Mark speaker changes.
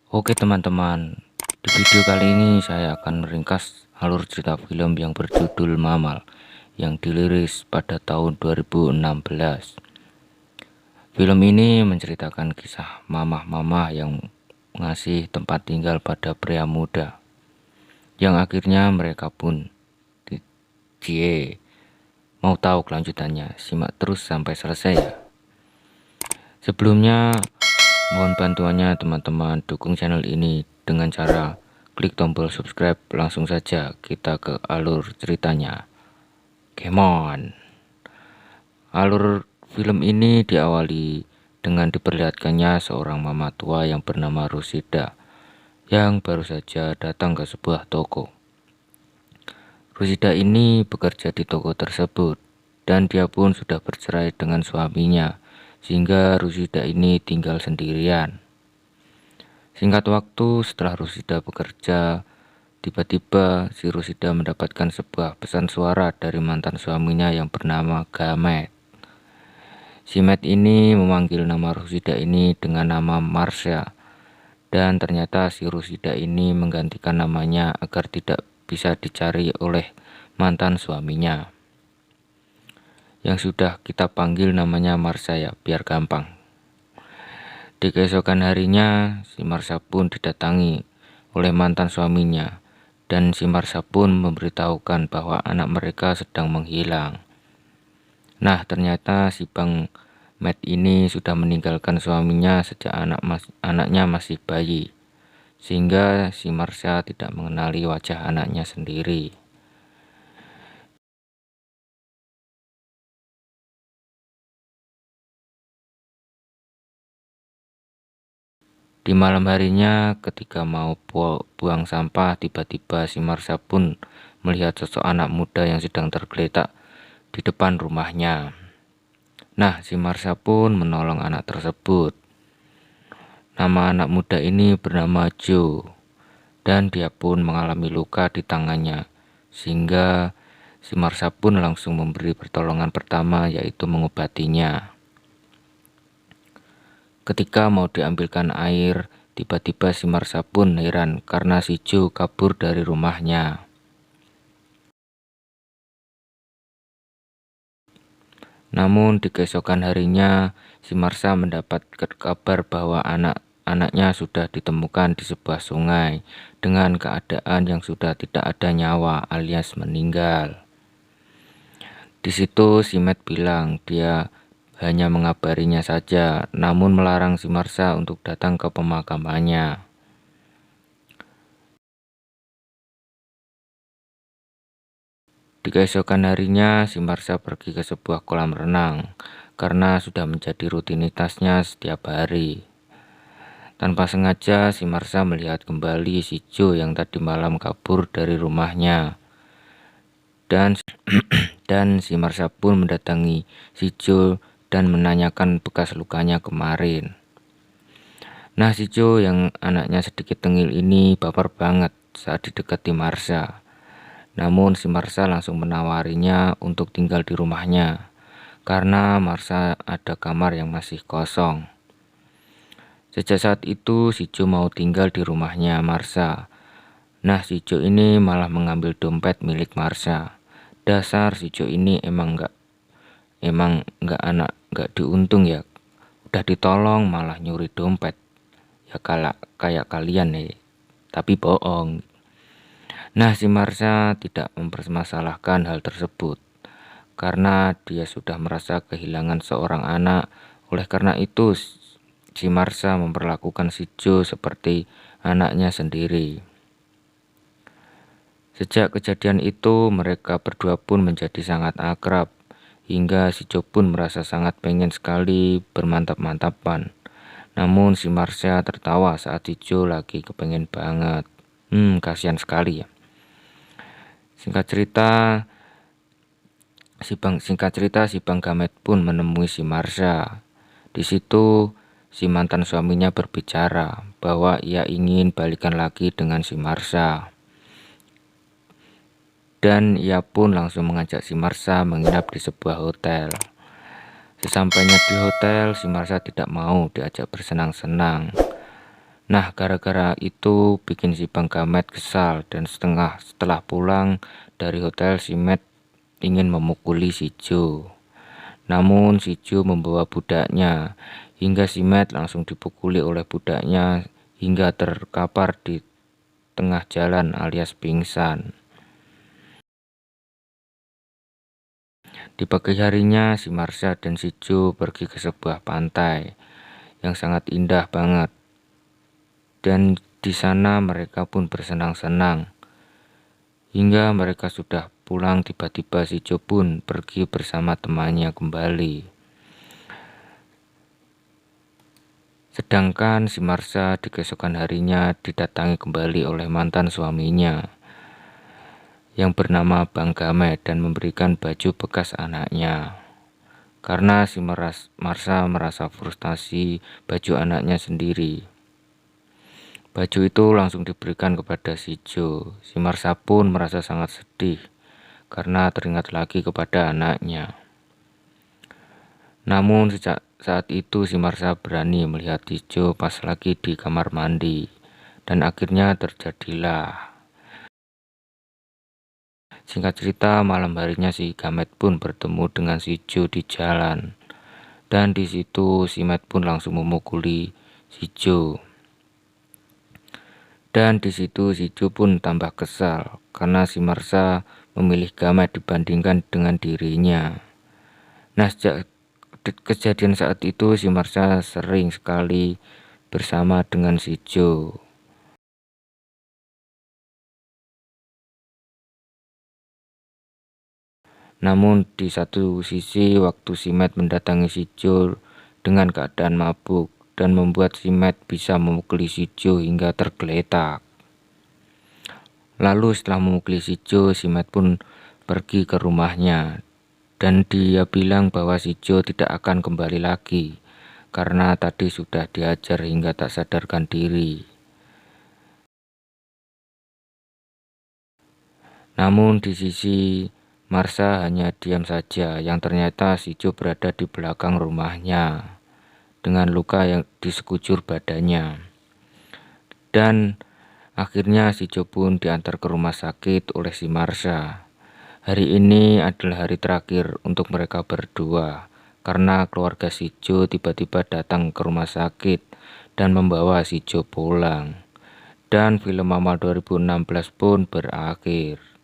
Speaker 1: Oke teman-teman, di video kali ini saya akan meringkas alur cerita film yang berjudul Mamal yang dirilis pada tahun 2016. Film ini menceritakan kisah mamah-mamah yang ngasih tempat tinggal pada pria muda yang akhirnya mereka pun cie. Mau tahu kelanjutannya? Simak terus sampai selesai ya. Sebelumnya mohon bantuannya teman-teman, dukung channel ini dengan cara klik tombol subscribe. Langsung saja kita ke alur ceritanya. Come on. Alur film ini diawali dengan diperlihatkannya seorang mama tua yang bernama Rusida yang baru saja datang ke sebuah toko. Rusida ini bekerja di toko tersebut dan dia pun sudah bercerai dengan suaminya, sehingga Rusida ini tinggal sendirian. Singkat waktu setelah Rusida bekerja, tiba-tiba si Rusida mendapatkan sebuah pesan suara dari mantan suaminya yang bernama Gamet. Si Matt ini memanggil nama Rusida ini dengan nama Marsha, dan ternyata si Rusida ini menggantikan namanya agar tidak bisa dicari oleh mantan suaminya, yang sudah kita panggil namanya Marsha ya, biar gampang. Di keesokan harinya, si Marsha pun didatangi oleh mantan suaminya, dan si Marsha pun memberitahukan bahwa anak mereka sedang menghilang. Nah, ternyata si Bang Matt ini sudah meninggalkan suaminya sejak anaknya masih bayi, sehingga si Marsha tidak mengenali wajah anaknya sendiri. Di malam harinya ketika mau buang sampah, tiba-tiba si Marsha pun melihat sosok anak muda yang sedang tergeletak di depan rumahnya. Nah, si Marsha pun menolong anak tersebut. Nama anak muda ini bernama Joe, dan dia pun mengalami luka di tangannya, sehingga si Marsha pun langsung memberi pertolongan pertama, yaitu mengobatinya. Ketika mau diambilkan air, tiba-tiba si Marsha pun heran karena si Joe kabur dari rumahnya. Namun di keesokan harinya, si Marsha mendapat kabar bahwa anaknya sudah ditemukan di sebuah sungai dengan keadaan yang sudah tidak ada nyawa alias meninggal. Di situ si Matt bilang dia hanya mengabarinya saja, namun melarang si Marsha untuk datang ke pemakamannya. Di keesokan harinya, si Marsha pergi ke sebuah kolam renang karena sudah menjadi rutinitasnya setiap hari. Tanpa sengaja, si Marsha melihat kembali si Joe yang tadi malam kabur dari rumahnya. Dan si Marsha pun mendatangi si Joe dan menanyakan bekas lukanya kemarin. Nah, si Joe yang anaknya sedikit tengil ini baper banget saat didekati Marsha. Namun si Marsha langsung menawarinya untuk tinggal di rumahnya karena Marsha ada kamar yang masih kosong. Sejak saat itu si Joe mau tinggal di rumahnya Marsha. Nah, si Joe ini malah mengambil dompet milik Marsha. Dasar si Joe ini emang nggak diuntung ya. Udah ditolong malah nyuri dompet. Ya kayak kalian nih. Tapi bohong. Nah, si Marsha tidak mempermasalahkan hal tersebut karena dia sudah merasa kehilangan seorang anak. Oleh karena itu, si Marsha memperlakukan si Joe seperti anaknya sendiri. Sejak kejadian itu, mereka berdua pun menjadi sangat akrab, hingga si Joe pun merasa sangat pengen sekali bermantap-mantapan. Namun si Marsha tertawa saat si Joe lagi kepengen banget. Kasihan sekali ya. Singkat cerita, si Bang Gamet pun menemui si Marsha. Di situ si mantan suaminya berbicara bahwa ia ingin balikan lagi dengan si Marsha. Dan ia pun langsung mengajak si Marsha menginap di sebuah hotel. Sesampainya di hotel, si Marsha tidak mau diajak bersenang-senang. Nah, gara-gara itu bikin si Bang Gamet kesal, dan setelah pulang dari hotel, si Matt ingin memukuli si Joe. Namun si Joe membawa budaknya, hingga si Matt langsung dipukuli oleh budaknya hingga terkapar di tengah jalan alias pingsan. Di pagi harinya, si Marsha dan si Joe pergi ke sebuah pantai yang sangat indah banget. Dan di sana mereka pun bersenang-senang. Hingga mereka sudah pulang, tiba-tiba si Joe pun pergi bersama temannya kembali. Sedangkan si Marsha di keesokan harinya didatangi kembali oleh mantan suaminya yang bernama Bang Gamet dan memberikan baju bekas anaknya. Karena si Marsha merasa frustasi baju anaknya sendiri. Baju itu langsung diberikan kepada si Joe. Si Marsha pun merasa sangat sedih karena teringat lagi kepada anaknya. Namun sejak saat itu si Marsha berani melihat si Joe pas lagi di kamar mandi. Dan akhirnya terjadilah. Singkat cerita, malam harinya si Gamet pun bertemu dengan si Joe di jalan. Dan di situ si Matt pun langsung memukuli si Joe. Dan di situ si Joe pun tambah kesal karena si Marsha memilih Gamet dibandingkan dengan dirinya. Nah, sejak kejadian saat itu si Marsha sering sekali bersama dengan si Joe. Namun di satu sisi, waktu si Matt mendatangi si Joe dengan keadaan mabuk dan membuat si Matt bisa memukuli si Joe hingga tergeletak. Lalu setelah memukuli si Joe, si Matt pun pergi ke rumahnya dan dia bilang bahwa si Joe tidak akan kembali lagi karena tadi sudah diajar hingga tak sadarkan diri. Namun di sisi Marsha hanya diam saja, yang ternyata si Joe berada di belakang rumahnya dengan luka yang di sekujur badannya. Dan akhirnya si Joe pun diantar ke rumah sakit oleh si Marsha. Hari ini adalah hari terakhir untuk mereka berdua, karena keluarga si Joe tiba-tiba datang ke rumah sakit dan membawa si Joe pulang. Dan film Mama 2016 pun berakhir.